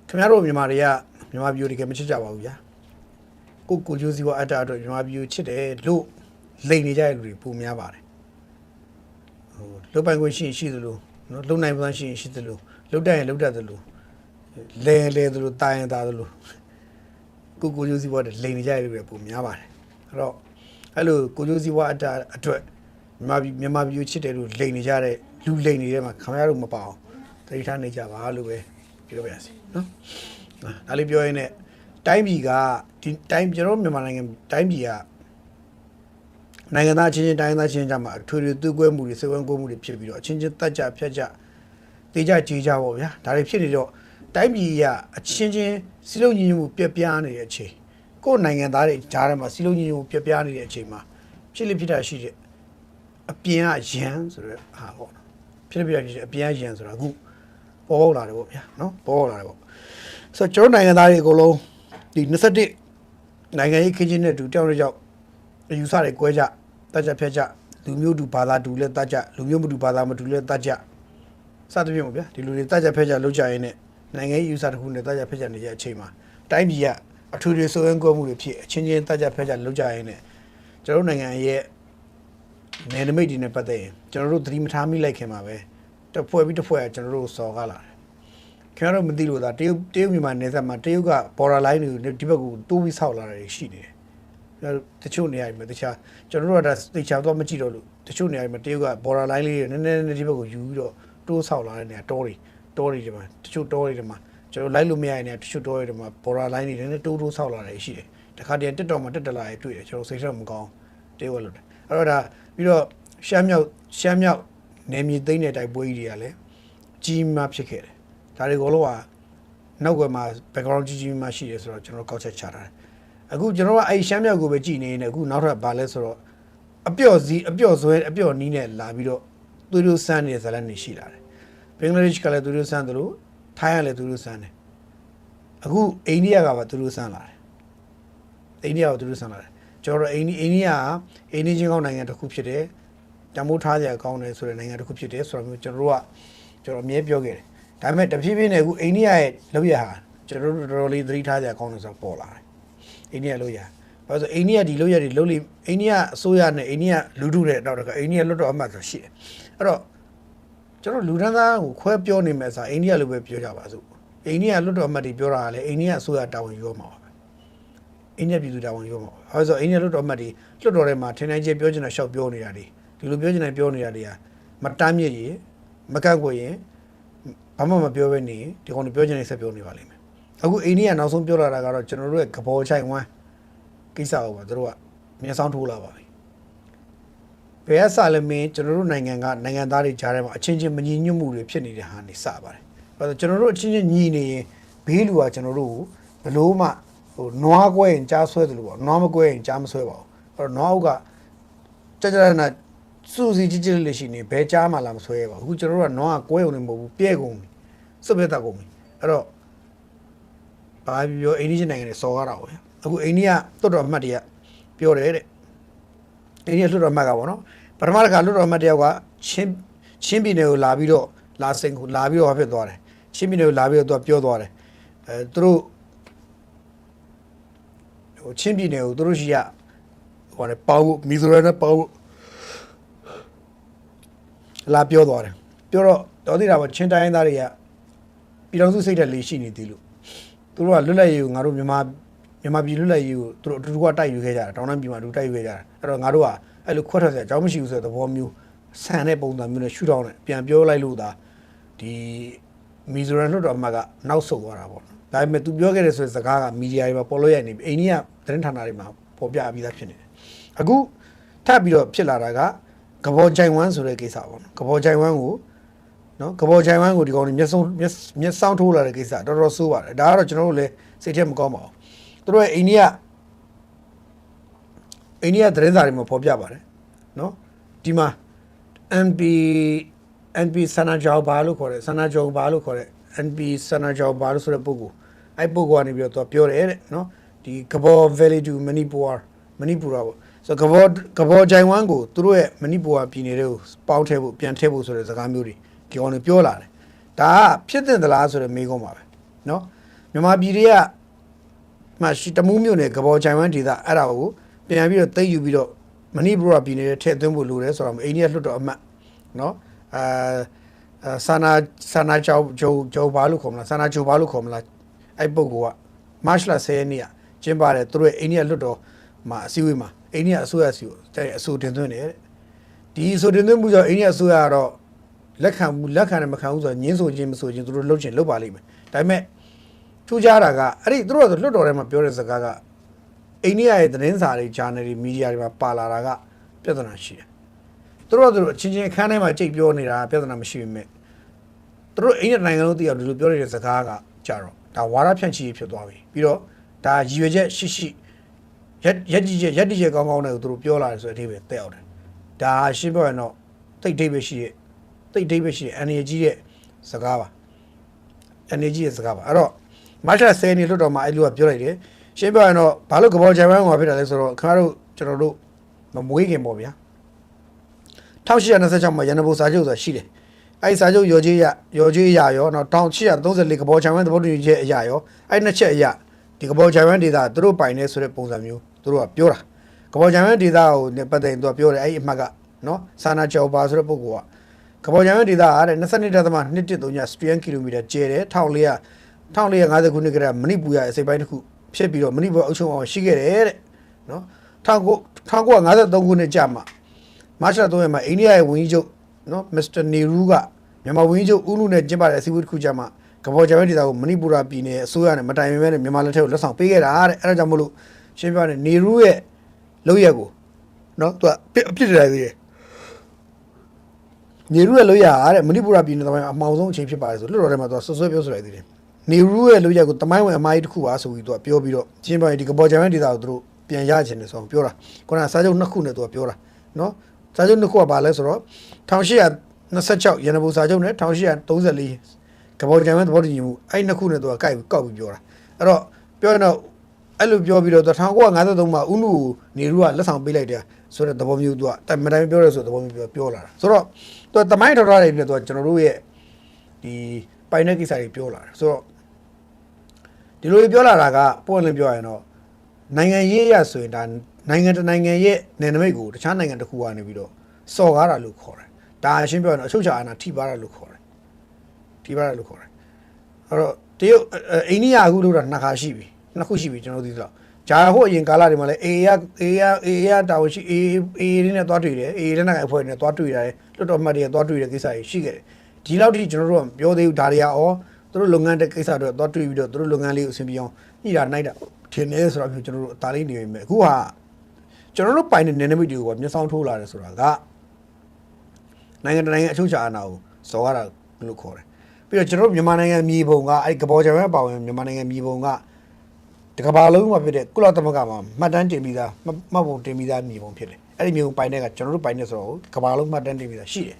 ခင်ဗျားတို့မြန်မာတွေကမြန်မာပြည်တွေကမချစ်ကြပါဘူးဗျာကိုကျိုးစီဝအတ္တအတွက်မြန်မာပြည်ချစ်တယ်လို့လိန်နေကြတဲ့လူတွေပုံများပါတယ်ဟိုလုတ်ပိုင်ခွင့်ရှိသလိုနော်လုံနိုင်ပန်းရှိသလိုလုတ်တတ်ရင်လုတ်တတ်သလိုလဲသလိုတာရင်တာသလိုကိုကျိုးစီဝတဲ့လိန်နေကြတဲ့လူတွေပုံများပါတယ်အဲ့တော့အဲ့လိုကိုကျိုးစီဝအတ္တအတွက်မြန်မာပြည်ချစ်တယ်လို့လိန်နေကြတဲ့လူလိန်နေတဲ့မှာခင်ဗျားတို့မပါအောင်တတိထားနေကြပါလို့ပဲပြောပါရစေနော်ဒါလေးပြောရင်းနဲ့တိုင်းပြည်ကဒီတိုင်းကျွန်တော်မြန်မာနိုင်ငံတိုင်းပြည်ကနိုင်ငံသားချင်းတိုင်းသားချင်းကြမှာထွေသူ့ကွဲမှုတွေစေဝံကွဲမှုတွေဖြစ်ပြီးတော့အချင်းချင်းတက်ကြဖြတ်ကြတေးကြကြေးကြပေါ့ဗျာဒါတွေဖြစ်နေတော့တိုင်းပြည်ကအချင်းချင်းစီလုံးညီညွတ်မှုပြက်ပြားနေတဲ့အချိန်ကိုယ်နိုင်ငံသားတွေကြားထဲမှာစီလုံးညီညွတ်မှုပြက်ပြားနေတဲ့အချိန်မှာဖြစ်လိဖြစ်တာရှိတဲ့အပြင်ကရန်ဆိုတဲ့ဟာပေါ့ဖြစ်လိဖြစ်တာရှိတဲ့အပြင်ကရန်ဆိုတာအခုပေါ်ပေါက်လာတယ်ပေါ့ဗျာနော်ပေါ်ပေါက်လာတယ်ပေါ့ဆိုတော့ကျွန်တော်နိုင်ငံသားတွေအကုန်လုံးဒီ21နိုင်ငံရေးခင်းချင်းနဲ့တူတောင်းရကြောက်ယူဆတွေကွဲကြတတ်ကြဖျက်ကြလူမျိုးတူဘာသာတူလဲတတ်ကြလူမျိုးမတူဘာသာမတူလဲတတ်ကြစသဖြင့်ပေါ့ဗျာဒီလူတွေတတ်ကြဖျက်ကြလုပ်ကြရင်းနဲ့နိုင်ငံရေးယူဆတစ်ခုနဲ့တတ်ကြဖျက်ကြနေတဲ့အချိန်မှာတိုင်းပြည်ကအထူးတွေစိုးရင်ကွဲမှုတွေဖြစ်အချင်းချင်းတတ်ကြဖျက်ကြလုပ်ကြရင်းနဲ့ကျွန်တော်နိုင်ငံရဲ့နယ်နိမိတ်တွေနဲ့ပတ်သက်ရင်ကျွန်တော်တို့သတိမထားမိလိုက်ခင်မှာပဲတစ်ဖွဲ့ပြီးတစ်ဖွဲ့ကကျွန်တော်တို့စော်ကားလာတယ်ခင်ဗျားတို့မသိလို့ဒါတရုတ်မြန်မာနယ်စပ်မှာတရုတ်က border line တွေဒီဘက်ကိုတိုးပြီးဆောက်လာတာရှိနေတယ်တချို့နေရာတွေမှာတခြားကျွန်တော်တို့ကဒါတခြားတော့မကြည့်တော့လို့တချို့နေရာတွေမှာတရုတ်က border line လေးတွေနည်းနည်းဒီဘက်ကိုယူပြီးတော့တိုးဆောက်လာတဲ့နေရာတောတွေဒီမှာတချို့တောတွေမှာကျွန်တော်လိုက်လို့မရတဲ့နေရာတချို့တောတွေမှာ border line တွေနည်းနည်းတိုးဆောက်လာတယ်ရှိတယ်တခါတည်းတက်တော်မှာတက်တလာတွေတွေ့တယ်ကျွန်တော်စိတ်ထဲမကောင်းတရုတ်ကလို့တယ်အဲ့တော့ဒါပြီးတော့ရှမ်းမြောက်နယ်မြေသိမ်းတဲ့တိုက်ပွဲကြီးတွေကလည်းကြီးမားဖြစ်ခဲ့တယ်ဒါတွေကတော့နောက်ကွယ်မှာ background ကြီးမှရှိတယ်ဆိုတော့ကျွန်တော်ကောက်ချက်ချတာအခုကျွန်တော်ကအဲ့ရှမ်းမြောက်ကိုပဲကြည်နေနေအခုနောက်ထပ်ဗာလဲဆိုတော့အပျော့ဆွဲအပျော့နီးနဲ့လာပြီးတော့သူတို့စမ်းနေတဲ့ဇာတ်လမ်းတွေရှိလာတယ်ဘင်္ဂလားဒေ့ရှ်ကလည်းသူတို့စမ်းတယ်လို့ထိုင်းကလည်းသူတို့စမ်းတယ်အခုအိန္ဒိယကပါသူတို့စမ်းလာတယ်အိန္ဒိယကသူတို့စမ်းလာတယ်ကျွန်တော်အိန္ဒိယအိန္ဒိချင်းကောင်းနိုင်ငံတစ်ခုဖြစ်တယ်တမိုးထားကြကောင်းတယ်ဆိုတဲ့နိုင်ငံတစ်ခုဖြစ်တယ်ဆိုတော့ကျွန်တော်အမြဲပြောခဲ့တယ်ဒါပေမဲ့တဖြည်းဖြည်းနဲ့အခုအိန္ဒိယရဲ့လောက်ရဟာကျွန်တော်တို့တော်တော်လေးသတိထားကြကောင်းတယ်ဆိုတော့ပေါ်လာတယ်အိန္ဒိယလောက်ရဘာလို့ဆိုအိန္ဒိယဒီလောက်ရတွေလုံးလိအိန္ဒိယအစိုးရနဲ့အိန္ဒိယလူထုတဲ့တော့အိန္ဒိယလွတ်တော်အမှတ်ဆိုရှိတယ်အဲ့တော့ကျွန်တော်လူဒန်းသားကိုခွဲပြောနေမယ်ဆိုအိန္ဒိယလိုပဲပြောကြပါစို့အိန္ဒိယလွတ်တော်အမှတ်တွေပြောတာကလည်းအိန္ဒိယအစိုးရတာဝန်ယူရမှာပါအိန္ဒိယပြည်သူတာဝန်ယူရမှာဘာလို့ဆိုအိန္ဒိယလွတ်တော်အမှတ်တွေလွတ်တော်ထဲမှာထင်တိုင်းကျပြောချင်တာရှောက်ပြောနေတာတွေဒီလိုပြောချင်တယ်ပြောနေတာတွေကမတမ်းမြစ်ရင်မကန့်ကွက်ရင်ဘာမှမပြောဘဲနေဒီကောင်တွေပြောချင်နေဆက်ပြောနေပါလိမ့်မယ်အခုအိန္ဒိယနောက်ဆုံးပြောလာတာကတော့ကျွန်တော်တို့ရဲ့ကဘောချိုင်ဝမ်းကိစ္စကိုပါသူတို့ကမျက်စောင်းထိုးလာပါပြီဘယ်အစလည်းမင်းကျွန်တော်တို့နိုင်ငံကနိုင်ငံသားတွေကြားထဲမှာအချင်းချင်းမညီညွတ်မှုတွေဖြစ်နေတဲ့ဟာနေစပါတယ်ဘာလို့ကျွန်တော်တို့အချင်းချင်းညီနေရင်ဘေးလူကကျွန်တော်တို့ဘလို့မှဟိုနွားကွဲရင်ကြားဆွဲတယ်လို့ပေါ့နွားမကွဲရင်ကြားမဆွဲပါဘူးအဲ့တော့နွားအုပ်ကကြနာစူစီကြည်လေးရှိနေဘဲကြားမှလာမဆွဲရပါဘူးအခုကျွန်တော်တို့ကနွားကကွဲုံနေမဟုတ်ဘူးပြဲကုန်ပြီစွပ်ပြတ်တတ်ကုန်ပြီအဲ့တော့ဘာပြောအိန္ဒိယနိုင်ငံတွေစော်ကားတာပေါ့အခုအိန္ဒိယလွတ်တော်အမှတ်တွေကပြောတယ်တဲ့အိန္ဒိယလွတ်တော်အမှတ်ကပေါ့နော်ပထမတစ်ခါလွတ်တော်အမှတ်တယောက်ကချင်းပြည်နယ်ကိုလာပြီးတော့လာစိန်ကိုလာပြီးတော့ဖြစ်သွားတယ်ချင်းပြည်နယ်ကိုလာပြီးတော့သူကပြောသွားတယ်သူတို့ဟိုချင်းပြည်နယ်ကိုသူတို့ရှိရဟိုလည်းပေါင်းမီဇိုရမ်နဲ့ပေါင်းလာပြောသွားတယ်ပြောတော့တော်သေးတာပေါ့ချင်းတိုင်းသားတွေကပြည်တော်စုစိတ်သက်လေးရှိနေသေးလို့သူတို့ကလွတ်လပ်ရေးကိုငါတို့မြန်မာပြည်လွတ်လပ်ရေးကိုသူတို့အတူတူကတိုက်ယူခဲ့ကြတာတောင်းတပြည်မှာအတူတိုက်ယူခဲ့ကြတာအဲ့တော့ငါတို့ကအဲ့လိုခွက်ထွက်စရာအကြောင်းမရှိဘူးဆိုတဲ့သဘောမျိုးဆန်တဲ့ပုံစံမျိုးနဲ့ရှူတောင်းနဲ့ပြန်ပြောလိုက်လို့ဒါဒီမီဇိုရမ်လွတ်တော်အမတ်ကနောက်ဆုတ်သွားတာပေါ့ဒါပေမဲ့သူပြောခဲ့တဲ့ဆိုတဲ့စကားကမီဒီယာတွေမှာပေါ်လို့ရနေပြီအိန္ဒိယသတင်းဌာနတွေမှာပေါ်ပြပြီးသားဖြစ်နေတယ်အခုထပ်ပြီးတော့ဖြစ်လာတာကကဘောချိုင်ဝမ်းဆိုတဲ့ကိစ္စပေါ့နော်ကဘောချိုင်ဝမ်းကိုဒီကောင်တွေမျက်စောင်းထိုးလာတဲ့ကိစ္စတော်တော်ဆိုးပါတယ်ဒါကတော့ကျွန်တော်တို့လည်းစိတ်ထဲမကောင်းပါဘူးသူတို့ရဲ့အိန္ဒိယသတင်းစာတွေမှာဖော်ပြပါတယ်နော်ဒီမှာ NP ဆနာဂျောဘာလို့ခေါ်တယ်ဆနာဂျောဘာလို့ခေါ်တယ် NP ဆနာဂျောဘာလို့ဆိုတဲ့ပုဂ္ဂိုလ်အဲ့ပုဂ္ဂိုလ်ကနေပြီးတော့သူပြောတယ်တဲ့နော်ဒီကဘော Valley to မဏိပူရာပေါ့ဆိုကဘောဂျိုင်ဝမ်ကိုသူတို့ရဲ့မဏိပူရာပြည်နယ်တွေကိုပေါင်းထည့်ဖို့ပြန်ထည့်ဖို့ဆိုတဲ့စကားမျိုးတွေဒီကောင်တွေပြောလာတယ်ဒါကဖြစ်တဲ့သလားဆိုတဲ့မေးခွန်းပါပဲနော် မြန်မာပြည်တွေကမှရှိတမှုမျိုးနဲ့ကဘောချိုင်ဝမ်ဒေသအဲ့ဒါကိုပြန်ပြီးတော့သိယူပြီးတော့မဏိပူရပြည်နယ်ထဲထည့်သွင်းဖို့လိုတယ်ဆိုတော့အိန္ဒိယလွှတ်တော်အမတ်နော်ဆာနာဂျိုဘာလို့ခေါ်မလားဆာနာဂျိုဘာလို့ခေါ်မလားအဲ့ပုဂ္ဂိုလ်ကမတ်လ10ရက်နေ့ကကျင်းပတဲ့သူတို့အိန္ဒိယလွှတ်တော်မှာအစည်းအဝေးမှာအိန္ဒိယအစိုးရစီကိုအဆိုတင်သွင်းတယ်ဒီအဆိုတင်သွင်းမှုကြောင့်အိန္ဒိယအစိုးရကတော့လက်ခံတယ်မခံဘူးဆိုတော့ညင်းဆိုခြင်းမဆိုခြင်းသူတို့လှုပ်ချင်လှုပ်ပါလိမ့်မယ်ဒါပေမဲ့ထူးခြားတာကအဲ့ဒီသူတို့ကလွှတ်တော်ထဲမှာပြောတဲ့စကားကအိန္ဒိယရဲ့သတင်းစာတွေဂျာနယ်တွေမီဒီယာတွေမှာပါလာတာကပြဿနာရှိတယ်သူတို့အချင်းချင်းအခန်းထဲမှာကြိတ်ပြောနေတာပြဿနာမရှိပေမဲ့သူတို့အိန္ဒိယနိုင်ငံလုံးသိအောင်ဒီလိုပြောနေတဲ့စကားကကြတော့ဒါဝါဒဖြန့်ချီရေးဖြစ်သွားပြီပြီးတော့ဒါရည်ရွယ်ချက်ရှိရက်တည်ချက်ကောင်းကောင်းနဲ့သူတို့ပြောလာတယ်ဆိုတဲ့အဓိပ္ပာယ်တက်အောင်တယ်ဒါရှင်းပြောရင်တော့တိတ်အဓိပ္ပာယ်ရှိတဲ့အနေကြီးရဲ့စကားပါအနေကြီးရဲ့စကားပါအဲ့တော့မတ်လ10နေ့လွှတ်တော်မှာအဲ့လိုကပြောလိုက်တယ်ရှင်းပြောရင်တော့ဘာလို့ကဘောဂျိုင်ဝမ်မှာဖြစ်တာလဲဆိုတော့ခင်ဗျားတို့ကျွန်တော်တို့မမွေးခင်ပေါ့ဗျာ1826မှာရန်ကုန်စာချုပ်ဆိုတာရှိတယ်အဲ့ဒီစာချုပ်ရော်ကြီးရရောနောက်1834ကဘောဂျိုင်ဝမ်သဘောတူညီချက်အရာရောအဲ့နှစ်ချက်အရာဒီကဘောဂျိုင်ဝမ်ဒေသသူတို့ပိုင်နေဆိုတဲ့ပုံစံမျိုးသူတို့ကပြောတာကဘောဂျိုင်ဝမ်ဒေသကိုပတ်သက်ရင်သူကပြောတယ်အဲ့ဒီအမှတ်ကနော်ဆာနာကျော်ပါဆိုတဲ့ပုဂ္ဂိုလ်ကကဘောဂျိုင်ဝမ်ဒေသကတဲ့22.213 စကီလိုမီတာကျယ်တယ်1450ခုနှစ်ကတည်းကမဏိပူရအစိပ်ပိုင်းတစ်ခုဖြစ်ပြီးတော့မဏိပူအုပ်ချုပ်အောင်ရှိခဲ့တယ်တဲ့နော်1953ခုနှစ်ကြာမှမတ်လ3ရက်မှာအိန္ဒိယရဲ့ဝန်ကြီးချုပ်နော်မစ္စတာနေရူးကမြန်မာဝန်ကြီးချုပ်ဦးနုနဲ့ကျင်းပတဲ့အစည်းအဝေးတစ်ခုကြာမှကဘောဂျိုင်ဝမ်ဒေသကိုမဏိပူရပြည်နယ်အစိုးရနဲ့မတိုင်ပင်ပဲနဲ့မြန်မာလက်ထက်ကိုလက်ဆောင်ပေးခဲ့တာတဲ့အဲ့ဒါကြောင့်မို့လို့ရှင်းပြတယ်နေရူးရဲ့လုပ်ရက်ကိုနော်သူကအဖြစ်တယ်သေးတယ်နေရူးရဲ့လုပ်ရတဲ့မဏိပူရပြည်နယ်တမိုင်းအမှောင်ဆုံးအချိန်ဖြစ်ပါတယ်ဆိုလွှတ်တော်ထဲမှာသူဆွဆွဲပြောဆိုလိုက်သေးတယ်နေရူးရဲ့လုပ်ရက်ကိုတမိုင်းဝင်အမားကြီးတစ်ခုပါဆိုပြီးသူကပြောပြီးတော့ရှင်းပြရင်ဒီကဘောဂျိုင်ဝမ်ဒေသကိုသူတို့ပြန်ရချင်တယ်ဆိုတော့ပြောတာခုနကစာချုပ်နှစ်ခုနဲ့သူကပြောတာနော်စာချုပ်နှစ်ခုကဘာလဲဆိုတော့1826ရန်ကုန်စာချုပ်နဲ့1834ကဘောဂျိုင်ဝမ်သဘောတူညီမှုအဲ့နှစ်ခုနဲ့သူကကောက်ပြီးပြောတာအဲ့တော့ပြောရင်တော့အဲ့လိုပြောပြီးတော့1953မှာဦးနုကိုနေရူးကလက်ဆောင်ပေးလိုက်တယ်ဆိုတဲ့သဘောမျိုးသူကမတိုင်းပြောရဲဆိုတဲ့သဘောမျိုးပြောလာတာဆိုတော့သူကတမိုင်းထော်ထားတယ်နဲ့သူကကျွန်တော်တို့ရဲ့ဒီပိုင်တဲ့ကိစ္စတွေပြောလာတယ်ဆိုတော့ဒီလိုပြောလာတာကပွင့်လင်းပြောရရင်တော့နိုင်ငံရေးရဆိုရင်ဒါနိုင်ငံတနိုင်ငံရဲ့နယ်နိမိတ်ကိုတခြားနိုင်ငံတစ်ခုကနေပြီးတော့စော်ကားတာလို့ခေါ်တယ်ဒါရှင်းပြောရင်တော့အချုပ်ချာအာဏာထိပါတာလို့ခေါ်တယ်အဲ့တော့တရုတ်အိန္ဒိယအခုလို့တော့နှစ်ခါရှိပြီနှစ်ခုရှိပြီကျွန်တော်သိသလောက်ဂျာဟိုအရင်ကာလတွေမှာလည်းအေးတာဝန်ရှိအေးနဲ့သွားတွေ့တယ်အေးနဲ့နိုင်ငံအဖွဲ့နဲ့သွားတွေ့ရတယ်လွတ်တော်မှတ်တွေသွားတွေ့တဲ့ကိစ္စတွေရှိခဲ့တယ်ဒီလောက်ထိကျွန်တော်တို့ကပြောသေးဘူးဒါတွေကသူတို့လုပ်ငန်းတဲ့ကိစ္စတွေသွားတွေ့ပြီးတော့သူတို့လုပ်ငန်းလေးကိုအဆင်ပြေအောင်ညှိတာနိုင်တာထင်နေဆိုတော့ကျွန်တော်တို့အသားလေးနေပြီမဲ့အခုဟာကျွန်တော်တို့ပိုင်တဲ့နယ်နိမိတ်တွေကိုမျက်စောင်းထိုးလာတယ်ဆိုတာကနိုင်ငံတနိုင်ငံအချုပ်ချာအာဏာကိုစော်ကားတာလို့ခေါ်တယ်ပြီးတော့ကျွန်တော်တို့မြန်မာနိုင်ငံမြေပုံကအဲ့ကဘောဂျိုင်ဝမ်ပါဝင်မြန်မာနိုင်ငံမြေပုံကတကဘာလုံးမှာဖြစ်တဲ့ကုလသမဂ္ဂမှာမှတ်တမ်းတင်ပြီးသားမှတ်ပုံတင်ပြီးသားမြေပုံဖြစ်တယ်အဲ့ဒီမြေပုံပိုင်တဲ့ကကျွန်တော်တို့ပိုင်နေဆိုတော့ကဘာလုံးမှတ်တမ်းတင်ပြီးသားရှိတယ်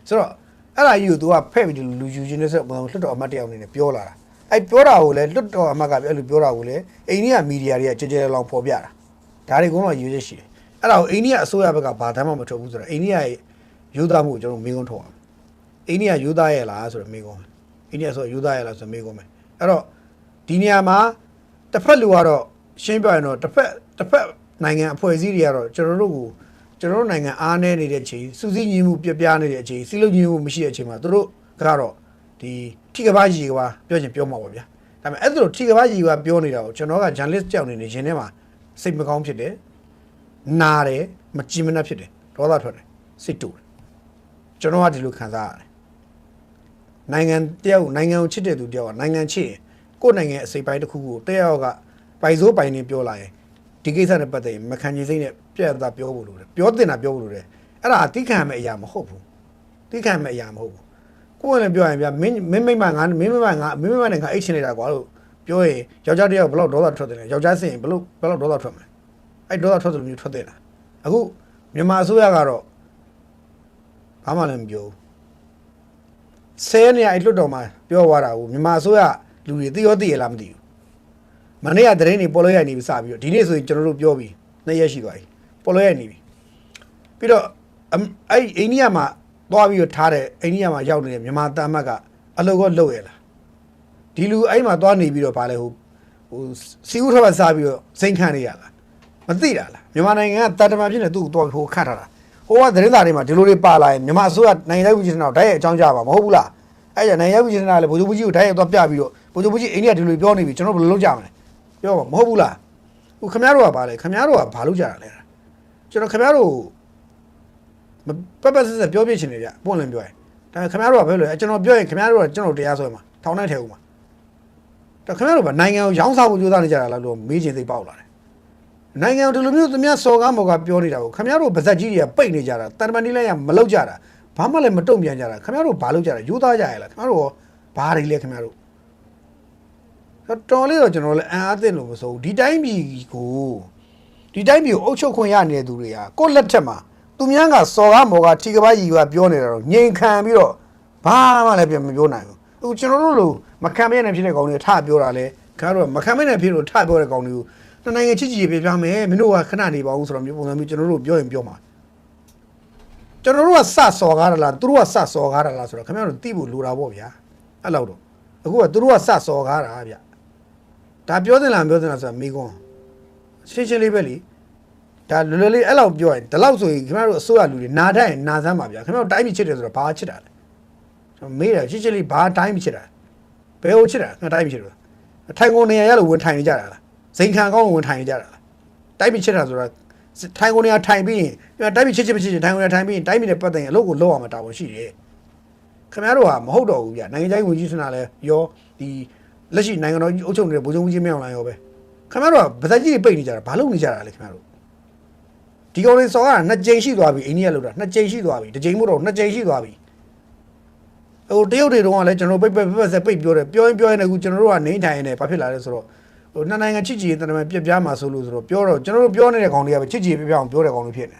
ဆိုတော့အဲ့ဒါကြီးကို तू ကဖဲ့ပြီးလူယူခြင်းနဲ့ဆိုတော့လွတ်တော်အမတ်တယောက်အနေနဲ့ပြောလာတာအဲ့ပြောတာကိုလည်းလွတ်တော်အမတ်ကအဲ့လိုပြောတာကိုလည်းအိန္ဒိယမီဒီယာတွေကကြဲကြဲလောင်ပေါ်ပြတာဒါတွေကတော့ယူရရှိတယ်အဲ့ဒါကိုအိန္ဒိယအစိုးရဘက်ကဘာတမ်းမှမထုတ်ဘူးဆိုတော့အိန္ဒိယရဲ့ယူသားမှုကိုကျွန်တော်မေးခွန်းထုတ်အောင်အိန္ဒိယယူသားရဲ့လားဆိုတော့မေးခွန်းအိန္ဒိယဆိုယူသားရဲ့လားဆိုတော့မေးခွန်းမယ်အဲ့တော့ဒီနေရာမှာတစ်ဖက်လူကတော့ရှင်းပြရင်တော့တစ်ဖက်နိုင်ငံအဖွဲ့အစည်းတွေကတော့ကျွန်တော်တို့နိုင်ငံအားနည်းနေတဲ့အချိန်စူးစီးညီမှုပြပြနေတဲ့အချိန်စီးလုံးညီမှုမရှိတဲ့အချိန်မှာသူတို့ကတော့ဒီထိကဘာကြီးကပြောချင်ပြောမှာပါဗျာဒါပေမဲ့အဲ့လိုထိကဘာကြီးကပြောနေတာကိုကျွန်တော်က journalist ကြောက်နေရင်ထဲမှာစိတ်မကောင်းဖြစ်တယ်နားတယ်မကြည်မနှက်ဖြစ်တယ်ဒေါသထွက်တယ်စိတ်တူတယ်ကျွန်တော်ကဒီလိုခံစားရတယ်နိုင်ငံတယောက်နိုင်ငံကိုချစ်တဲ့သူတယောက်ကနိုင်ငံချစ်ရင်ကိုယ့်နိုင်ငံအစိပ်ပိုင်းတစ်ခုကိုတယောက်ကပိုင်စိုးပိုင်နေပြောလာရင်ဒီကိစ္စနဲ့ပတ်သက်ရင်မခံချင်စိတ်နဲ့ပြတ်သားပြောဖို့လိုတယ်ပြောတင်တာပြောဖို့လိုတယ်အဲ့ဒါအတိခံမဲ့အရာမဟုတ်ဘူးတိခံမဲ့အရာမဟုတ်ဘူးကိုယ်လည်းပြောရင်ဗျာမင်းမိမငါနဲ့ငါအိတ်ချင်နေတာကွာလို့ပြောရင်ယောက်ျားတယောက်ဘယ်လောက်ဒေါသထွက်တယ်လဲယောက်ျားစင်ဘယ်လောက်ဒေါသထွက်မလဲအဲ့ဒေါသထွက်တယ်လို့မျိုးထွက်တယ်လားအခုမြန်မာအစိုးရကတော့ဘာမှလည်းမပြောဘူးဆဲနေအဲ့လွတ်တော်မှာပြောသွားတာကိုမြန်မာအစိုးရလူတွေသိရလားမသိဘူးမနေ့ကသတင်းတွေပေါ်လို့ရနေပြီစပြီးတော့ဒီနေ့ဆိုရင်ကျွန်တော်တို့ပြောပြီး2ရက်ရှိသွားပြီပေါ်လို့ရနေပြီပြီးတော့အဲ့အိန္ဒိယမှာသွားပြီးတော့ထားတဲ့အိန္ဒိယမှာရောက်နေတဲ့မြန်မာတမ်းမတ်ကအလုပ်ကလုပ်ရလားဒီ ဒီလူအဲ့မှာသွားနေပြီးတော့ဗာလဲဟိုစီဦးထပ်စားပြီးတော့စိန်ခံနေရလားမသိတာလားမြန်မာနိုင်ငံကတန်တမာဖြစ်နေသူ့ကိုတော့ဟိုခတ်ထားတာဟိုကသတင်းစာတွေမှာဒီလိုတွေပါလာရင်မြန်မာအစိုးရနိုင်ငံရေးပြည်ထောင်တိုက်ရိုက်အကြောင်းကြားပါမဟုတ်ဘူးလားအဲ့ကျနိုင်ငံရေးပြည်ထောင်လည်းဗိုလ်ချုပ်ကြီးကိုတိုက်ရိုက်သွားပြပြီးတော့ဗိုလ်ချုပ်ကြီးအိန္ဒိယဒီလိုပြောနေပြီကျွန်တော်ဘယ်လိုလုပ်ကြမလဲပြောပါမဟုတ်ဘူးလားဟိုခင်ဗျားတို့ကပါလေခင်ဗျားတို့ကဘာလုပ်ကြတာလဲကျွန်တော်ခင်ဗျားတို့ပပစစပြောပြချင်နေကြပွင့်လင်းပြောရင်ဒါခင်ဗျားတို့ကဘယ်လိုလဲကျွန်တော်ပြောရင်ခင်ဗျားတို့ကကျွန်တော်တရားဆွဲမှာထောင်ထဲထည့်ဦးမှာဒါခင်ဗျားတို့ကနိုင်ငံကိုရောင်းစားဖို့ကြိုးစားနေကြတာလားလို့မေးချင်သိပေါက်လာတယ်နိုင်ငံဒီလိုမျိုးသူများစော်ကားမော်ကားပြောနေတာကိုခင်ဗျားတို့ဗဇက်ကြီးတွေကပိတ်နေကြတာတန်တမန်ဒီလည်းမလုပ်ကြတာဘာမှလည်းမတုံ့ပြန်ကြတာခင်ဗျားတို့ဘာလုပ်ကြတာယူသားကြရလားခင်ဗျားတို့ဘာတွေလဲခင်ဗျားတို့တော်လေးတော့ကျွန်တော်လည်းအံအားသင့်လို့မစိုးဒီတိုင်းပြည်ကိုအုပ်ချုပ်ခွင့်ရနေတဲ့သူတွေကကိုယ့်လက်ထက်မှာသူများကစော်ကားမော်ကားထီကပါကြီးကပြောနေတာတော့ငြိမ်ခံပြီးတော့ဘာမှလည်းပြန်မပြောနိုင်ဘူးအခုကျွန်တော်တို့လိုမခံမရနိုင်ဖြစ်တဲ့ကောင်တွေထပြောတာလေခင်ဗျားတို့မခံမရနိုင်ဖြစ်လို့ထပြောတဲ့ကောင်တွေကိုနိုင်ငံချစ်ကြည်ပြပြမယ်မင်းတို့ကခဏနေပါဦးဆိုတော့မျိုးပုံစံမျိုးကျွန်တော်တို့ပြောရင်ပြောမှာကျွန်တော်တို့ကစစော်ကားတာလားသူတို့ကစစော်ကားတာလားဆိုတော့ခင်ဗျားတို့သိဖို့လိုတာပေါ့ဗျာအဲ့လောက်တော့အခုကသူတို့ကစစော်ကားတာဗျဒါပြောသင့်လားမပြောသင့်လားဆိုတာမိကွန်းရှင်းရှင်းလေးပဲလေဒါလွယ်လွယ်လေးအဲ့လောက်ပြောရင်ဒီလောက်ဆိုရင်ခင်ဗျားတို့အစိုးရလူတွေနာထိုင်နာစမ်းပါဗျာခင်ဗျားတို့တိုင်းပြည်ချစ်တယ်ဆိုတော့ဘာချစ်တာလဲကျွန်တော်မေးတယ်ရှင်းရှင်းလေးဘာတိုင်းပြည်ချစ်တာဘယ်ကိုချစ်တာခင်ဗျားတိုင်းပြည်ချစ်တယ်ထိုင်ကုန်နေရရလို့ဝင်ထိုင်နေကြတာလားစိန်ခံကောင်းဝင်ထိုင်နေကြတာလားတိုင်းပြည်ချစ်တာဆိုတော့ထိုင်ကုန်နေရထိုင်ပြီးရင်တိုင်းပြည်ချစ်ထိုင်ကုန်နေထိုင်ပြီးရင်တိုင်းပြည်နဲ့ပတ်သက်ရင်အလုပ်ကိုလုပ်အောင်တာဝန်ရှိတယ်ခင်ဗျားတို့ကမဟုတ်တော့ဘူးဗျနိုင်ငံခြားရေးဝန်ကြီးဌာနလည်းရောဒီလက်ရှိနိုင်ငံတော်အုပ်ချုပ်နေတဲ့ဗိုလ်ချုပ်ကြီးမင်းအောင်လှိုင်ရောပဲခင်ဗျားတို့ကဗဇက်ကြီးတွေပိတ်နေကြတာဘာလုပ်နေကြတာလဲခင်ဗျားတို့ဒီကောင်လေးစော်က2ကြိမ်ရှိသွားပြီအိန္ဒိယလောက်တာ2ကြိမ်ရှိသွားပြီ1ကြိမ်မို့တော့2ကြိမ်ရှိသွားပြီဟိုတရုတ်တွေတုန်းကလည်းကျွန်တော်ပိတ်ပြောတယ်ပြောရင်လည်းအခုကျွန်တော်တို့ကနေထိုင်နေဘာဖြစ်လာလဲဆိုတော့ဟိုနှစ်နိုင်ငံချစ်ကြည်ရေးတန်တမန်ပြက်ပြားမှာဆိုလို့ဆိုတော့ပြောတော့ကျွန်တော်တို့ပြောနေတဲ့ကောင်တွေကပဲချစ်ကြည်ရေးပြက်ပြားအောင်ပြောတဲ့ကောင်တွေဖြစ်န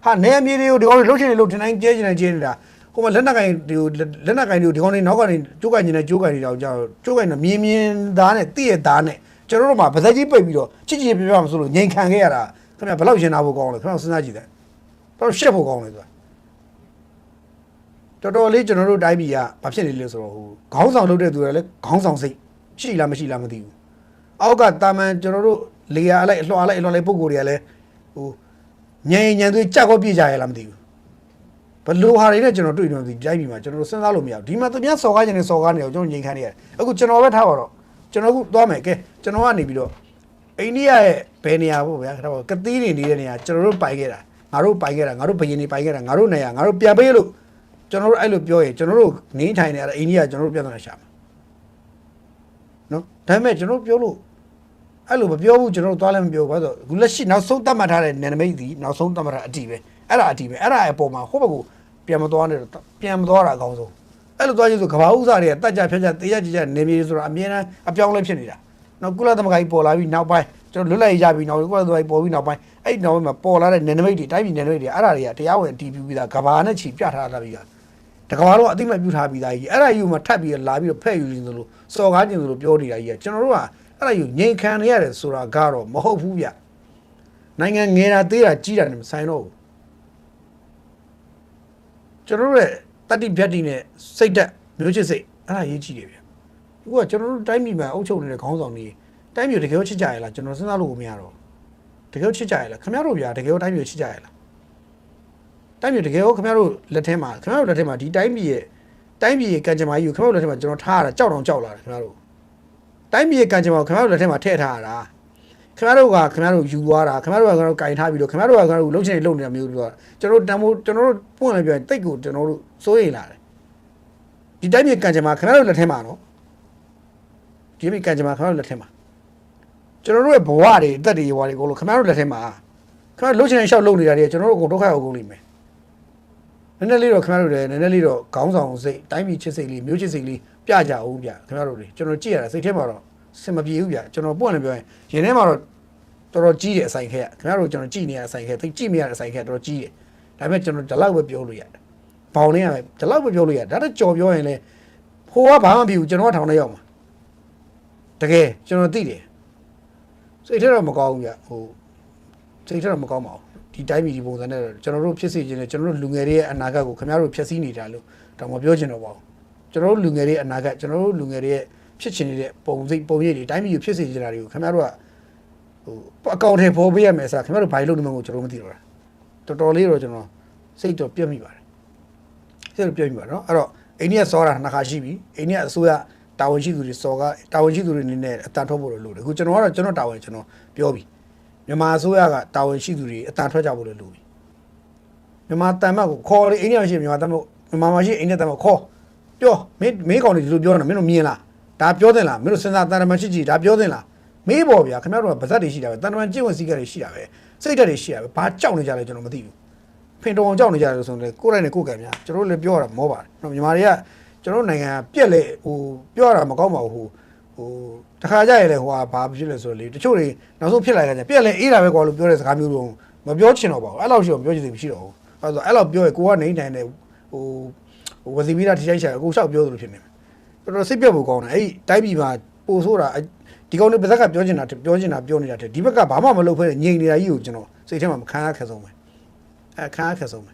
ေဟာနေအမြေတွေကိုဒီကောင်တွေလှုပ်ချင်နေလို့ထင်တိုင်းကျဲနေတာဟိုမှာလက်နက်ကင်တွေကိုဒီကောင်တွေနောက်ကနေကျိုးကင်နေကြတော့ကြောက်ကျိုးကင်တော့မြင်းသားနဲ့တိရသားနဲ့ကျွန်တော်တို့မှာဗဇက်ကြီးပိတ်ပြီးတော့ချစ်ကြည်ရေးပြက်ပြားမှာဆိုလို့ငြိမ်ခံခဲ့ရတာခင်ဗျာဘယ်လောက်ရင်နာဖို့ကောင်းလဲခင်ဗျာစဉ်းစားကြည့်တယ်ဘယ်လောက်ရှက်ဖို့ကောင်းလဲဆိုတာတော်လေးကျွန်တော်တို့တိုင်းပြည်ကဘာဖြစ်နေလဲဆိုတော့ဟိုခေါင်းဆောင်လုပ်တဲ့သူတွေလည်းခေါင်းဆောင်စိတ်ရှိလားမရှိလားမသိဘူးအောက်ကတာမန်ကျွန်တော်တို့လေယာအလိုက်အလွှာလိုက်ပုံကိုယ်တွေကလည်းဟိုညံသွေးကြောက်ကိုပြစ်ကြရလားမသိဘူးဘလို့ဟာတွေနဲ့ကျွန်တော်တွေ့နေတယ်ဒီတိုင်းပြည်မှာကျွန်တော်တို့စဉ်းစားလို့မရဘူးဒီမှာသူများစော်ကားခြင်းနဲ့စော်ကားနေအောင်ကျွန်တော်ငြိမ်ခံနေရတယ်အခုကျွန်တော်ပဲထားပါတော့ကျွန်တော်အခုသွားမယ်ကဲကျွန်တော်ကနေပြီးတော့အိန္ဒိယရဲ့ဘယ်နေရာပေါ့ဗျာဒါပေါ့ကတိတွေနေတဲ့နေရာကျွန်တော်တို့ပိုင်ခဲ့တာငါတို့ဘယင်တွေပိုင်ခဲ့တာငါတို့နေရာငါတို့ပြန်ပေးလို့ကျွန်တော်တို့အဲ့လိုပြောရင်ကျွန်တော်တို့နေထိုင်နေရတဲ့အိန္ဒိယကျွန်တော်တို့ပြဿနာရှာမှာနော်ဒါပေမဲ့ကျွန်တော်ပြောလို့အဲ့လိုမပြောဘူးကျွန်တော်တို့သွားလည်းမပြောဘူးဘာလို့အခုလက်ရှိနောက်ဆုံးတတ်မှတ်ထားတဲ့နယ်နိမိတ်ဒီနောက်ဆုံးတတ်မှတ်ထားအတီးပဲအဲ့ဒါအပေါ်မှာဟိုဘက်ကိုပြန်မသွားတာအကောင်းဆုံးအဲ့လိုသွားကြည့်ဆိုကဘာဥစားတွေကတက်ကြဖြတ်ကြတေးကြနေမြေဆိုတာအမြဲတမ်းအပြောင်းလဲဖြစ်နေတာနောက်ကုလသမဂ္ဂကြီးပေါ်လာပြီးနောက်ပိုင်းကျွန်တော်လွတ်လပ်ရပြီးနောက်ကုလသမဂ္ဂကြီးပေါ်ပြီးနောက်ပိုင်းအဲ့နောက်ပိုင်းမှာပေါ်လာတဲ့နယ်နိမိတ်တွေတိုင်းပြည်နယ်နိမိတ်တွေအဲ့ဒါတွေကတရားဝင်အတည်ပြုပြီးသားကဘာနဲ့ချီပြထားတာပြီးတာတကဘာတော့အတိမပြုထားပြီးသားကြီးအဲ့ဒါယူမှာထပ်ပြီးလာပြီးတော့ဖဲ့ယူနေသလိုစော်ကားခြင်းသလိုပြောနေတာကြီးကကျွန်တော်တို့ကအဲ့ဒါယူငြိမ်ခံနေရတယ်ဆိုတာကတော့မဟုတ်ဘူးဗျနိုင်ငံငယ်တာသေးတာကြီးတာနဲ့မဆိုင်တော့ဘူးကျွန်တော်တို့ရဲ့တတိပြတ်တီနဲ့စိတ်သက်မျိုးချစ်စိတ်အဲ့ဒါရေးကြည့်တယ်ဗျအခုကကျွန်တော်တို့တိုင်းပြည်မှာအုပ်ချုပ်နေတဲ့ခေါင်းဆောင်တွေတိုင်းပြည်တကယ်ချစ်ကြရလားကျွန်တော်စဉ်းစားလို့မရတော့တကယ်ချစ်ကြရလားခင်ဗျားတို့ဗျာတကယ်တိုင်းပြည်ချစ်ကြရလားတိုင်းပြည်တကယ်ခင်ဗျားတို့လက်ထဲမှာဒီတိုင်းပြည်ရဲ့ကံကြမ္မာကြီးကိုခင်ဗျားတို့လက်ထဲမှာကျွန်တော်ထားရတာကြောက်လာတယ်ခင်ဗျားတို့တိုင်းပြည်ရဲ့ကံကြမ္မာကိုခင်ဗျားတို့လက်ထဲမှာထည့်ထားရတာခင်ဗျားတို့ယူသွားတာခင်ဗျားတို့ကကင်ထားပြီးတော့ခင်ဗျားတို့ကလှုပ်ချင်နေတာမျိုးပြောတာကျွန်တော်တို့ပွင့်လည်းပြောရင်တိတ်ကိုကျွန်တော်တို့စိုးရိမ်လာတယ်ဒီတိုင်းပြည်ကံကြမ္မာခင်ဗျားတို့လက်ထဲမှာနော်ဒီမိကံကြမ္မာခင်ဗျားတို့လက်ထဲမှာကျွန်တော်တို့ရဲ့ဘဝတွေအသက်တွေဘဝတွေအကုန်လုံးခင်ဗျားတို့လက်ထဲမှာခင်ဗျားလှုပ်ချင်တဲ့ရှောက်လုပ်နေတာတွေကျွန်တော်တို့အကုန်ဒုက္ခရောက်ကုန်လိမ့်မယ်နည်းနည်းလေးတော့ခင်ဗျားတို့လည်းနည်းနည်းလေးတော့ခေါင်းဆောင်စိတ်တိုင်းပြည်ချစ်စိတ်လေးမျိုးချစ်စိတ်လေးပြကြအောင်ဗျခင်ဗျားတို့တွေကျွန်တော်ကြည့်ရတာစိတ်ထဲမှာတော့စင်မပြေဘူးဗျကျွန်တော်ပွင့်လည်းပြောရင်ရင်ထဲမှာတော့တော်တော်ကြီးတယ်အဆိုင်ခဲခင်ဗျားတို့ကျွန်တော်ကြည့်နေရအဆိုင်ခဲသိကြည့်မရတဲ့အဆိုင်ခဲတော်တော်ကြီးတယ်ဒါပေမဲ့ကျွန်တော်ဒီလောက်ပဲပြောလို့ရတယ်ဘောင်နေရမယ်ဒီလောက်ပဲပြောလို့ရတယ်ဒါတော့ကြော်ပြောရင်လည်းဟိုကဘာမှမဖြစ်ဘူးကျွန်တော်ကထောင်ထဲရောက်မှာတကယ်ကျွန်တော်သိတယ်စိတ်ထဲတော့မကောင်းဘူးဗျဟိုစိတ်ထဲတော့မကောင်းပါဘူးဒီတိုင်းပြည်ဒီပုံစံနဲ့ကျွန်တော်တို့ဖြစ်စေခြင်းနဲ့ကျွန်တော်တို့လူငယ်တွေရဲ့အနာဂတ်ကိုခင်ဗျားတို့ဖျက်ဆီးနေတာလို့တော့မပြောချင်တော့ပါဘူးကျွန်တော်တို့လူငယ်တွေရဲ့အနာဂတ်ကျွန်တော်တို့လူငယ်တွေရဲ့ ဖြစ်ချင်နေတဲ့ပုံရိပ်တွေတိုင်းပြည်ကိုဖြစ်စေချင်တာတွေကိုခင်ဗျားတို့ကအကောင့်ထဲပေါ်ပေးရမယ်ဆိုတာခင်ဗျားတို့ဘာလို့လုပ်နေမှကိုကျွန်တော်မသိတော့တာတော်တော်လေးတော့ကျွန်တော်စိတ်တော့ပြတ်မိပါတယ်စိတ်တော့ပြတ်မိပါတော့အဲ့တော့အိန္ဒိယစောတာနှစ်ခါရှိပြီအိန္ဒိယအစိုးရတာဝန်ရှိသူတွေစော်ကတာဝန်ရှိသူတွေအနေနဲ့အတန်ထွက်ဖို့လို့တယ်အခုကျွန်တော်ကတော့ကျွန်တော်တာဝန်ကျွန်တော်ပြောပြီမြန်မာအစိုးရကတာဝန်ရှိသူတွေအတန်ထွက်ကြဖို့လို့ပြီမြန်မာတန်မတ်ကိုခေါ်လေအိန္ဒိယရှိမြန်မာတန်မတ်မြန်မာမှာရှိအိန္ဒိယတန်မတ်ခေါ်ပြောမင်းကောင်တွေဒီလိုပြောတာမင်းတို့မြင်လားဒါပြောတင်လားမင်းတို့စဉ်းစားတန်တမန်ရှိကြည့်ဒါပြောတင်လားမေးပေါ်ဗျာခင်ဗျားတို့ကဗဇက်တွေရှိတာပဲတန်တမန်ကျင့်ဝတ်စည်းကတွေရှိတာပဲစိတ်ဓာတ်တွေရှိတာပဲဘာကြောက်နေကြလဲကျွန်တော်မသိဘူးဖင်တုံအောင်ကြောက်နေကြတယ်ဆိုတော့ကိုယ်တိုင်နဲ့ကိုယ်ကံများကျွန်တော်လည်းပြောရတာမောပါတယ်နော်မြန်မာတွေကကျွန်တော်နိုင်ငံပြက်လေပြောရတာမကောင်းပါဘူးတခါကြရလေဘာဖြစ်လဲဆိုတော့လေတချို့တွေနောက်ဆုံးဖြစ်လာကြပြက်လေအေးတာပဲကွာလို့ပြောတဲ့စကားမျိုးတော့မပြောချင်တော့ပါဘူးအဲ့လောက်ရှိတော့ပြောချင်တယ်မရှိတော့ဘူးအဲ့ဆိုအဲ့လောက်ပြောရင်ကိုကနေနိုင်တယ်ဝစီမီတာထိချိုက်ချာကိုလျှောက်ပြောသလိုဖြစ်နေတယ်တော်တော်စိတ်ပြတ်ဖို့ကောင်းတယ်အဲ့တိုင်းပြည်မှာပို့ဆိုတာဒီကောင်တွေပါဇက်ကပြောနေတာပြောနေတာတဲ့ဒီဘက်ကဘာမှမလုပ်ဖဲငြိမ်နေတာကြီးကိုကျွန်တော်စိတ်ထဲမှာမခံရခက်ဆုံးပဲခံရခက်ဆုံးပဲ